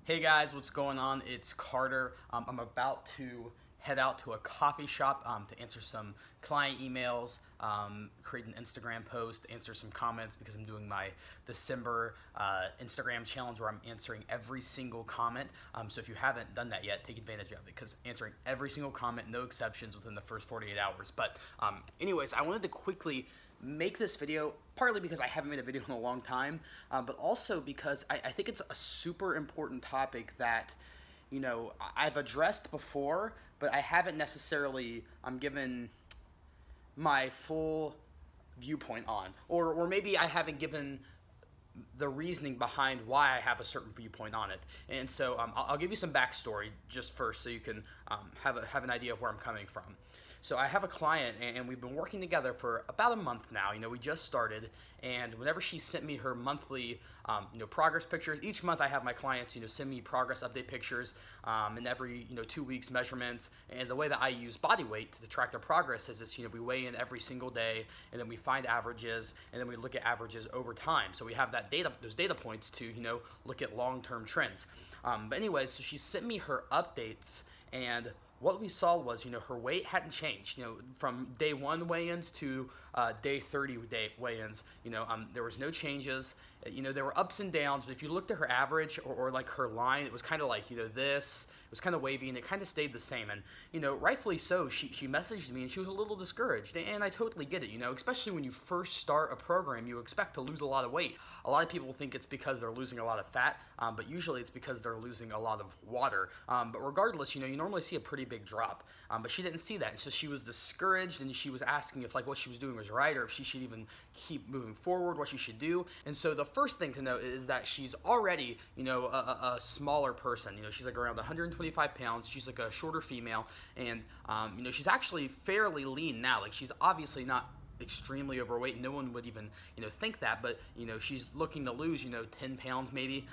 Hey guys, what's going on? It's Carter. I'm about to head out to a coffee shop to answer some client emails, create an Instagram post, answer some comments because I'm doing my December Instagram challenge where I'm answering every single comment. So if you haven't done that yet, take advantage of it because answering every single comment, no exceptions within the first 48 hours. But anyways, I wanted to quickly make this video partly because I haven't made a video in a long time, but also because I think it's a super important topic that, you know, I've addressed before, but I haven't necessarily given my full viewpoint on, or maybe I haven't given the reasoning behind why I have a certain viewpoint on it. And so I'll give you some backstory just first so you can have an idea of where I'm coming from. So I have a client, and we've been working together for about a month now. You know, we just started, and whenever she sent me her monthly, progress pictures, each month I have my clients, send me progress update pictures, and every, 2 weeks measurements. And the way that I use body weight to track their progress is this, we weigh in every single day, and then we find averages, and then we look at averages over time. So we have those data points to, look at long-term trends. But anyways, so she sent me her updates, and what we saw was, her weight hadn't changed. From day 1 weigh-ins to day 30 weigh-ins, there was no changes. There were ups and downs, but if you looked at her average or like her line, it was kind of like, this, it was kind of wavy, and it kind of stayed the same. And, rightfully so, she messaged me, and she was a little discouraged, and I totally get it, especially when you first start a program, you expect to lose a lot of weight. A lot of people think it's because they're losing a lot of fat, but usually it's because they're losing a lot of water. But regardless, you normally see a pretty big drop, but she didn't see that, and so she was discouraged, and she was asking if what she was doing was right, or if she should even keep moving forward, what she should do. And so the first thing to note is that she's already, a smaller person. She's like around 125 pounds. She's like a shorter female, and she's actually fairly lean now. Like, she's obviously not extremely overweight. No one would even, think that, but, she's looking to lose, 10 pounds maybe.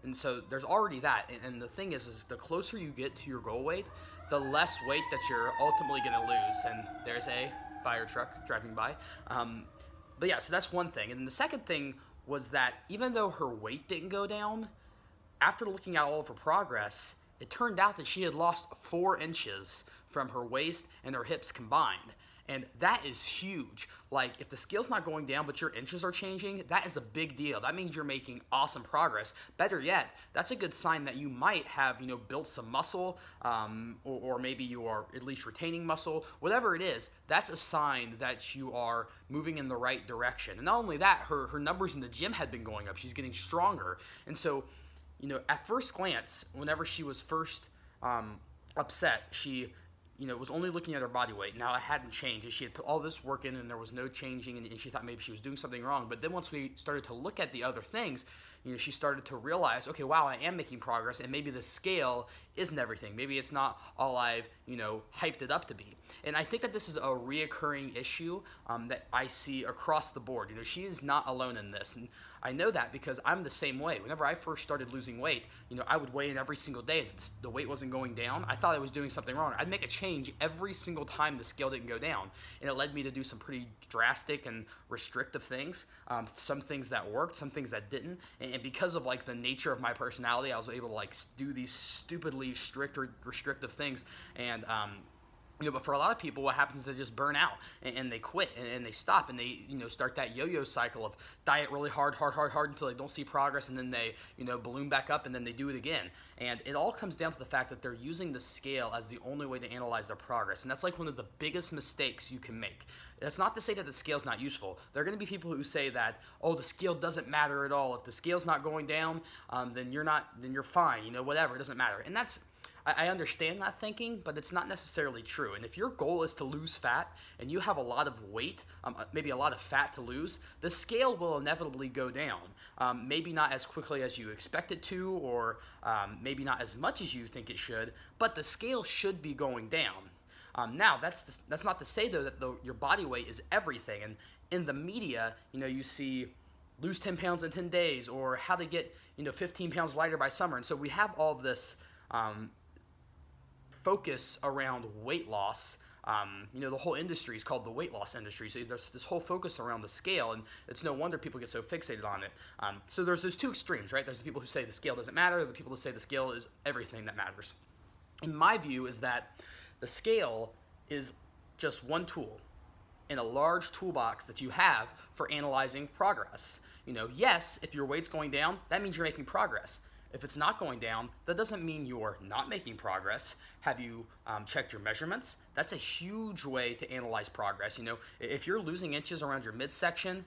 And so there's already that. And the thing is the closer you get to your goal weight, the less weight that you're ultimately going to lose. And there's a fire truck driving by. But yeah, so that's one thing. And the second thing was that even though her weight didn't go down, after looking at all of her progress, it turned out that she had lost 4 inches from her waist and her hips combined. And that is huge. Like, if the scale's not going down but your inches are changing, that is a big deal. That means you're making awesome progress. Better yet, that's a good sign that you might have, built some muscle, or maybe you are at least retaining muscle. Whatever it is, that's a sign that you are moving in the right direction. And not only that, her numbers in the gym had been going up. She's getting stronger. And so, at first glance, whenever she was first upset, she was only looking at her body weight. Now, it hadn't changed. She had put all this work in, and there was no changing, and she thought maybe she was doing something wrong. But then once we started to look at the other things, she started to realize, okay, wow, I am making progress, and maybe the scale isn't everything. Maybe it's not all I've, hyped it up to be. And I think that this is a reoccurring issue that I see across the board. She is not alone in this. And I know that because I'm the same way. Whenever I first started losing weight, I would weigh in every single day. If the weight wasn't going down, I thought I was doing something wrong. I'd make a change every single time the scale didn't go down. And it led me to do some pretty drastic and restrictive things. Some things that worked, some things that didn't. And because of the nature of my personality, I was able to do these stupidly strict or restrictive things. And but for a lot of people, what happens is they just burn out and they quit and they stop and they, start that yo-yo cycle of diet really hard until they don't see progress, and then they, balloon back up, and then they do it again. And it all comes down to the fact that they're using the scale as the only way to analyze their progress. And that's one of the biggest mistakes you can make. That's not to say that the scale's not useful. There are going to be people who say that, oh, the scale doesn't matter at all. If the scale's not going down, then you're fine, whatever, it doesn't matter. And I understand that thinking, but it's not necessarily true. And if your goal is to lose fat and you have a lot of weight, maybe a lot of fat to lose, the scale will inevitably go down. Maybe not as quickly as you expect it to, or maybe not as much as you think it should, but the scale should be going down. Now, that's not to say, though, that your body weight is everything. And in the media, you see lose 10 pounds in 10 days, or how to get 15 pounds lighter by summer. And so we have all of this focus around weight loss, The whole industry is called the weight loss industry. So there's this whole focus around the scale, and it's no wonder people get so fixated on it. So there's those two extremes, right? There's the people who say the scale doesn't matter, the people who say the scale is everything that matters. And my view is that the scale is just one tool in a large toolbox that you have for analyzing progress. Yes, if your weight's going down, that means you're making progress. If it's not going down, that doesn't mean you're not making progress. Have you checked your measurements? That's a huge way to analyze progress. If you're losing inches around your midsection,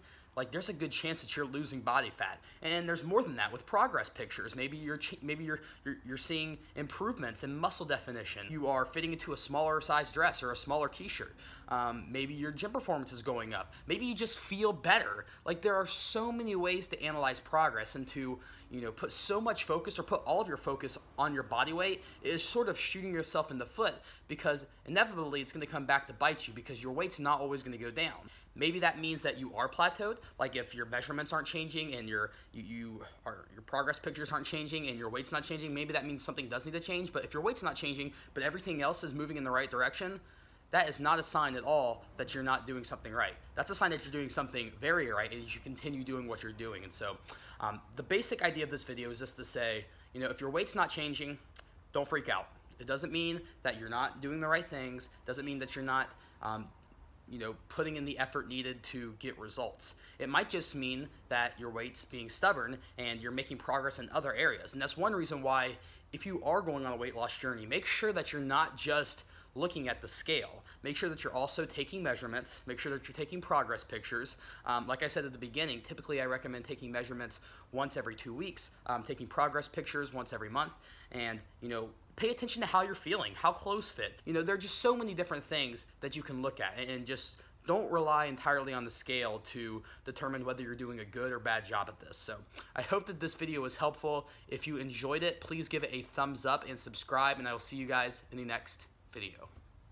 there's a good chance that you're losing body fat. And there's more than that with progress pictures. Maybe you're seeing improvements in muscle definition. You are fitting into a smaller size dress or a smaller t-shirt. Maybe your gym performance is going up. Maybe you just feel better. There are so many ways to analyze progress, and to put so much focus or put all of your focus on your body weight is sort of shooting yourself in the foot, because inevitably it's going to come back to bite you, because your weight's not always going to go down. Maybe that means that you are plateaued, if your measurements aren't changing and your progress pictures aren't changing and your weight's not changing. Maybe that means something does need to change. But if your weight's not changing but everything else is moving in the right direction, that is not a sign at all that you're not doing something right. That's a sign that you're doing something very right, and you should continue doing what you're doing. And so the basic idea of this video is just to say, if your weight's not changing, don't freak out. It doesn't mean that you're not doing the right things. It doesn't mean that you're not putting in the effort needed to get results. It might just mean that your weight's being stubborn and you're making progress in other areas. And that's one reason why, if you are going on a weight loss journey, make sure that you're not just looking at the scale. Make sure that you're also taking measurements. Make sure that you're taking progress pictures. Like I said at the beginning, typically I recommend taking measurements once every 2 weeks, taking progress pictures once every month, and pay attention to how you're feeling, how clothes fit. There are just so many different things that you can look at, and just don't rely entirely on the scale to determine whether you're doing a good or bad job at this. So I hope that this video was helpful. If you enjoyed it, please give it a thumbs up and subscribe, and I will see you guys in the next video.